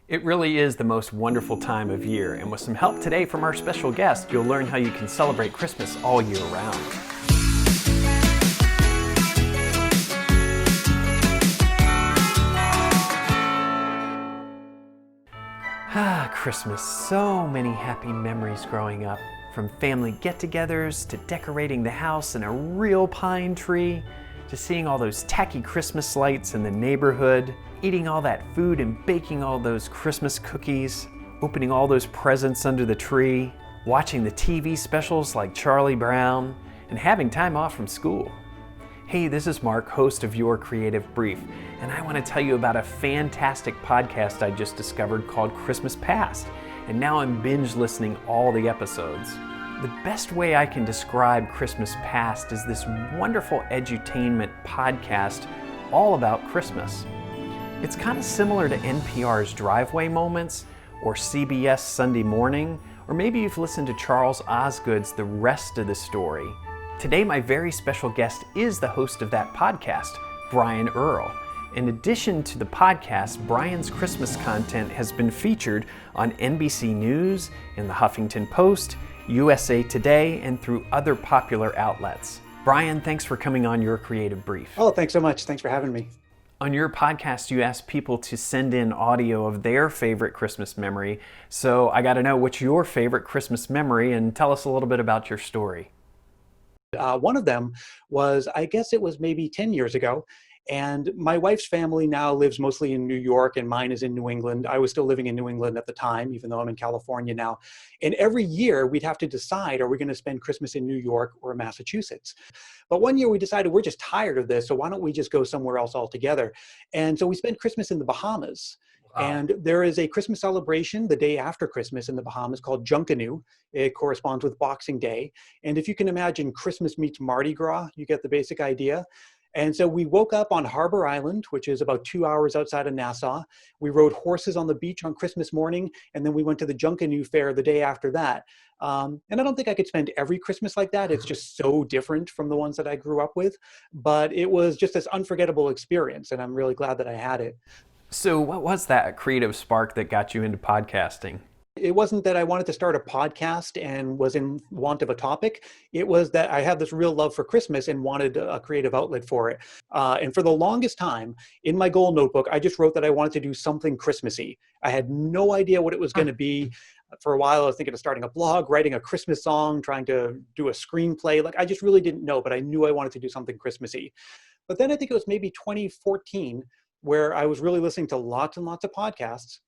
It really is the most wonderful time of year, and with some help today from our special guest, you'll learn how you can celebrate Christmas all year round. Christmas. So many happy memories growing up, from family get-togethers to decorating the house in a real pine tree, to seeing all those tacky Christmas lights in the neighborhood, eating all that food and baking all those Christmas cookies, opening all those presents under the tree, watching the TV specials like Charlie Brown, and having time off from school. Hey, this is Mark, host of Your Creative Brief, and I want to tell you about a fantastic podcast I just discovered called Christmas Past, and now I'm binge listening all the episodes. The best way I can describe Christmas Past is this wonderful edutainment podcast all about Christmas. It's kind of similar to NPR's Driveway Moments or CBS Sunday Morning, or maybe you've listened to Charles Osgood's The Rest of the Story. Today, my very special guest is the host of that podcast, Brian Earl. In addition to the podcast, Brian's Christmas content has been featured on NBC News, in the Huffington Post, USA Today, and through other popular outlets. Brian, thanks for coming on Your Creative Brief. Oh, thanks so much. Thanks for having me. On your podcast, you ask people to send in audio of their favorite Christmas memory. So I got to know, what's your favorite Christmas memory, and tell us a little bit about your story. One of them was, I guess it was maybe 10 years ago. And my wife's family now lives mostly in New York, and mine is in New England. I was still living in New England at the time, even though I'm in California now. And every year we'd have to decide, are we going to spend Christmas in New York or Massachusetts? But one year we decided we're just tired of this, so why don't we just go somewhere else altogether? And so we spent Christmas in the Bahamas. Wow. And there is a Christmas celebration the day after Christmas in the Bahamas called Junkanoo. It corresponds with Boxing Day. And if you can imagine Christmas meets Mardi Gras, you get the basic idea. And so we woke up on Harbor Island, which is about 2 hours outside of Nassau. We rode horses on the beach on Christmas morning, and then we went to the Junkanoo Fair the day after that. And I don't think I could spend every Christmas like that. It's just so different from the ones that I grew up with. But it was just this unforgettable experience, and I'm really glad that I had it. So what was that creative spark that got you into podcasting? It wasn't that I wanted to start a podcast and was in want of a topic. It was that I had this real love for Christmas and wanted a creative outlet for it. And for the longest time, in my goal notebook, I just wrote that I wanted to do something Christmassy. I had no idea what it was going to be. For a while, I was thinking of starting a blog, writing a Christmas song, trying to do a screenplay. Like, I just really didn't know, but I knew I wanted to do something Christmassy. But then I think it was maybe 2014 where I was really listening to lots and lots of podcasts.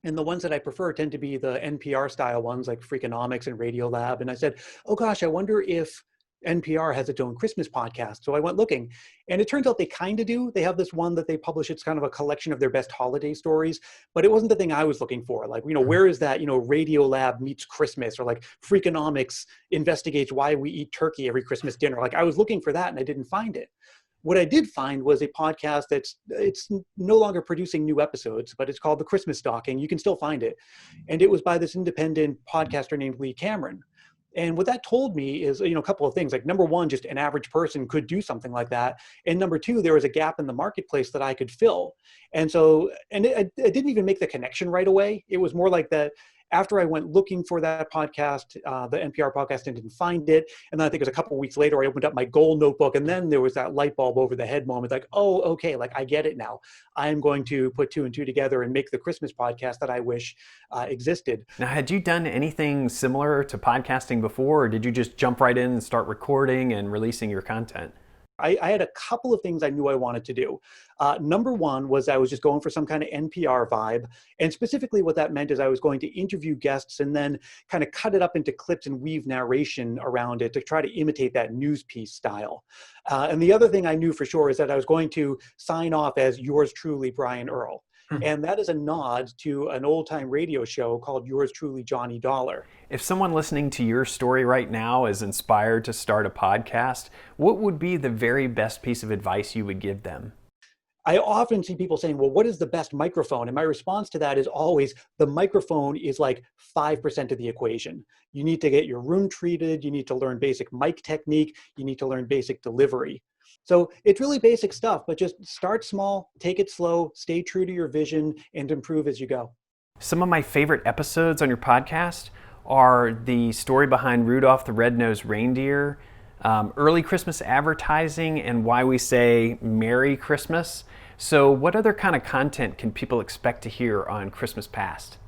And the ones that I prefer tend to be the NPR style ones like Freakonomics and Radiolab. And I said, oh gosh, I wonder if NPR has its own Christmas podcast. So I went looking, and it turns out they kind of do. They have this one that they publish. It's kind of a collection of their best holiday stories, but it wasn't the thing I was looking for. Like, where is that, Radiolab meets Christmas, or like Freakonomics investigates why we eat turkey every Christmas dinner. Like, I was looking for that and I didn't find it. What I did find was a podcast it's no longer producing new episodes, but it's called The Christmas Stocking. You can still find it. And it was by this independent podcaster named Lee Cameron. And what that told me is, a couple of things. Like, number one, just an average person could do something like that. And number two, there was a gap in the marketplace that I could fill. And so, I didn't even make the connection right away. It was more like that. After I went looking for that podcast, the NPR podcast, and didn't find it. And then I think it was a couple of weeks later, I opened up my goal notebook, and then there was that light bulb over the head moment. Like, oh, okay, like, I get it now. I'm going to put two and two together and make the Christmas podcast that I wish existed. Now, had you done anything similar to podcasting before, or did you just jump right in and start recording and releasing your content? I had a couple of things I knew I wanted to do. Number one was I was just going for some kind of NPR vibe. And specifically what that meant is I was going to interview guests and then kind of cut it up into clips and weave narration around it to try to imitate that news piece style. And the other thing I knew for sure is that I was going to sign off as yours truly, Brian Earl. And that is a nod to an old-time radio show called Yours Truly, Johnny Dollar. If someone listening to your story right now is inspired to start a podcast, what would be the very best piece of advice you would give them? I often see people saying, well, what is the best microphone? And my response to that is always, the microphone is like 5% of the equation. You need to get your room treated. You need to learn basic mic technique. You need to learn basic delivery. So it's really basic stuff, but just start small, take it slow, stay true to your vision, and improve as you go. Some of my favorite episodes on your podcast are the story behind Rudolph the Red-Nosed Reindeer, early Christmas advertising, and why we say Merry Christmas. So what other kind of content can people expect to hear on Christmas Past?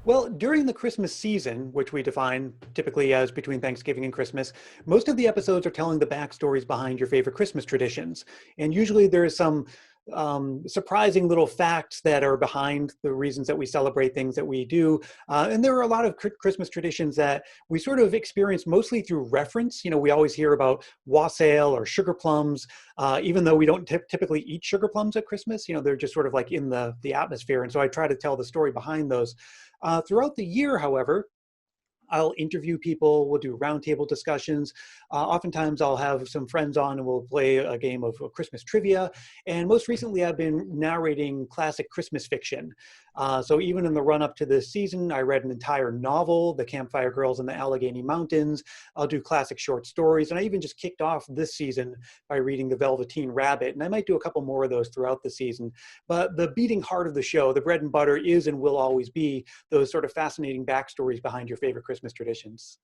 Well, during the Christmas season, which we define typically as between Thanksgiving and Christmas, most of the episodes are telling the backstories behind your favorite Christmas traditions. And usually there is some surprising little facts that are behind the reasons that we celebrate things that we do. And there are a lot of Christmas traditions that we sort of experience mostly through reference. We always hear about wassail or sugar plums, even though we don't typically eat sugar plums at Christmas. They're just sort of like in the atmosphere. And so I try to tell the story behind those. Throughout the year, however, I'll interview people, we'll do roundtable discussions. Oftentimes I'll have some friends on and we'll play a game of Christmas trivia. And most recently I've been narrating classic Christmas fiction. So even in the run up to this season, I read an entire novel, The Campfire Girls in the Allegheny Mountains. I'll do classic short stories. And I even just kicked off this season by reading The Velveteen Rabbit. And I might do a couple more of those throughout the season. But the beating heart of the show, the bread and butter, is and will always be those sort of fascinating backstories behind your favorite Christmas traditions.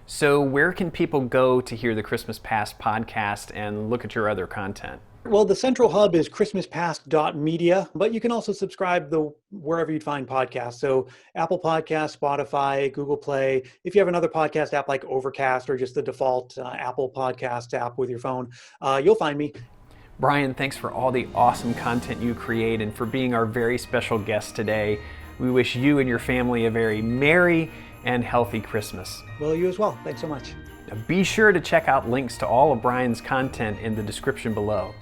So where can people go to hear the Christmas Past podcast and look at your other content? Well, the central hub is christmaspast.media, but you can also subscribe wherever you'd find podcasts. So Apple Podcasts, Spotify, Google Play. If you have another podcast app like Overcast or just the default Apple Podcast app with your phone, you'll find me. Brian, thanks for all the awesome content you create and for being our very special guest today. We wish you and your family a very merry and healthy Christmas. Well, you as well. Thanks so much. Now be sure to check out links to all of Brian's content in the description below.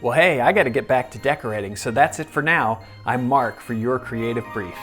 Well, hey, I got to get back to decorating, so that's it for now. I'm Mark for your Creative Brief.